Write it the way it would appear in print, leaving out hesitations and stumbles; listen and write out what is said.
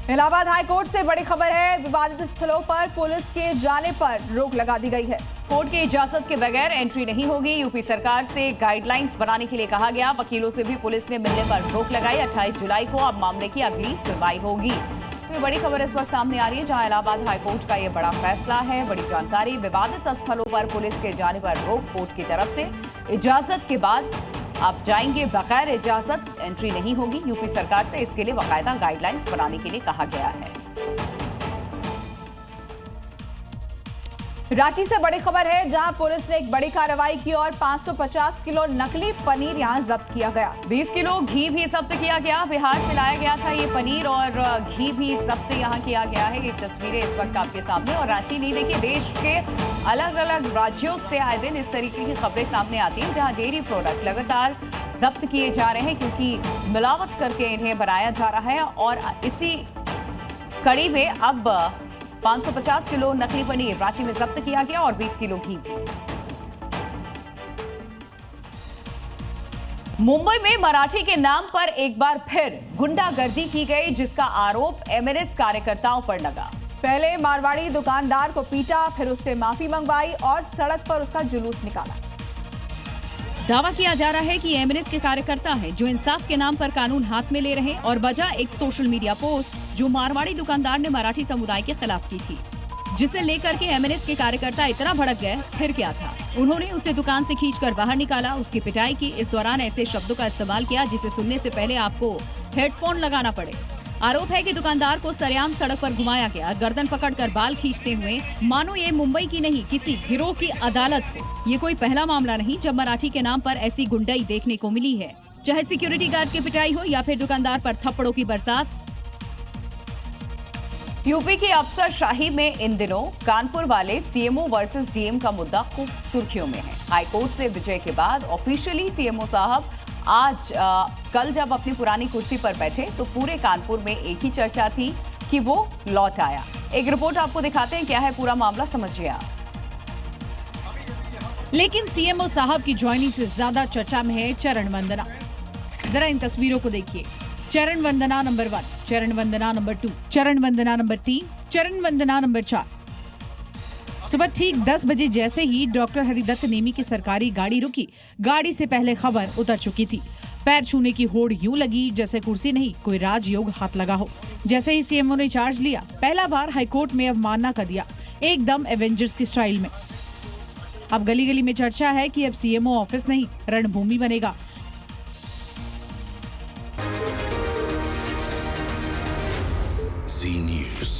Allahabad high court से बड़ी खबर है। विवादित स्थलों पर पुलिस के जाने पर रोक लगा दी गई है। कोर्ट की इजाजत के बगैर एंट्री नहीं होगी। यूपी सरकार से गाइडलाइंस बनाने के लिए कहा गया। वकीलों से भी पुलिस ने मिलने पर रोक लगाई। 28 जुलाई को अब मामले की अगली सुनवाई होगी। तो ये बड़ी खबर इस वक्त सामने आ रही है, जहां इलाहाबाद हाईकोर्ट का ये बड़ा फैसला है। बड़ी जानकारी, विवादित स्थलों पर पुलिस के जाने पर रोक। कोर्ट की तरफ से इजाजत के बाद आप जाएंगे, बगैर इजाजत एंट्री नहीं होगी। यूपी सरकार से इसके लिए बाकायदा गाइडलाइंस बनाने के लिए कहा गया है। रांची से बड़ी खबर है, जहां पुलिस ने एक बड़ी कार्रवाई की और 550 किलो नकली पनीर यहां जब्त किया गया। 20 किलो घी भी जब्त किया गया। बिहार से लाया गया था ये पनीर और घी भी जब्त यहां किया गया है। ये तस्वीरें इस वक्त आपके सामने। और रांची नहीं, देखिए देश के अलग अलग राज्यों से आए दिन इस तरीके की खबरें सामने आती हैं, जहां डेयरी प्रोडक्ट लगातार जब्त किए जा रहे हैं, क्योंकि मिलावट करके इन्हें बनाया जा रहा है। और इसी कड़ी में अब 550 किलो नकली पनीर रांची में जब्त किया गया और 20 किलो घी भी। मुंबई में मराठी के नाम पर एक बार फिर गुंडागर्दी की गई, जिसका आरोप एमएनएस कार्यकर्ताओं पर लगा। पहले मारवाड़ी दुकानदार को पीटा, फिर उससे माफी मंगवाई और सड़क पर उसका जुलूस निकाला। दावा किया जा रहा है कि एमएनएस के कार्यकर्ता हैं, जो इंसाफ के नाम पर कानून हाथ में ले रहे हैं। और वजह एक सोशल मीडिया पोस्ट जो मारवाड़ी दुकानदार ने मराठी समुदाय के खिलाफ की थी, जिसे लेकर के एमएनएस के कार्यकर्ता इतना भड़क गए। फिर क्या था, उन्होंने उसे दुकान से खींचकर बाहर निकाला, उसकी पिटाई की। इस दौरान ऐसे शब्दों का इस्तेमाल किया जिसे सुनने से पहले आपको हेडफोन लगाना पड़े। आरोप है कि दुकानदार को सरेआम सड़क पर घुमाया गया, गर्दन पकड़कर बाल खींचते हुए, मानो ये मुंबई की नहीं किसी गिरोह की अदालत हो। ये कोई पहला मामला नहीं जब मराठी के नाम पर ऐसी गुंडाई देखने को मिली है, चाहे सिक्योरिटी गार्ड की पिटाई हो या फिर दुकानदार पर थप्पड़ों की बरसात। यूपी की अफसरशाही में इन दिनों कानपुर वाले सीएमओ वर्सेस डीएम का मुद्दा खूब सुर्खियों में है। हाईकोर्ट से विजय के बाद ऑफिशियली सीएमओ साहब कल जब अपनी पुरानी कुर्सी पर बैठे तो पूरे कानपुर में एक ही चर्चा थी कि वो लौट आया। एक रिपोर्ट आपको दिखाते हैं, क्या है पूरा मामला, समझिए आप। लेकिन सीएमओ साहब की ज्वाइनिंग से ज्यादा चर्चा में है चरण वंदना। जरा इन तस्वीरों को देखिए। चरण वंदना नंबर 1, चरण वंदना नंबर 2, चरण वंदना नंबर 3, चरण वंदना नंबर 4। सुबह ठीक 10 बजे जैसे ही डॉक्टर हरिदत्त नेमी की सरकारी गाड़ी रुकी, गाड़ी से पहले खबर उतर चुकी थी। पैर छूने की होड़ यूं लगी जैसे कुर्सी नहीं कोई राजयोग हाथ लगा हो। जैसे ही सीएमओ ने चार्ज लिया, पहला बार हाईकोर्ट में अवमानना कर दिया, एकदम एवेंजर्स की स्टाइल में। अब गली गली में चर्चा है कि अब सीएमओ ऑफिस नहीं रणभूमि बनेगा। Zee News.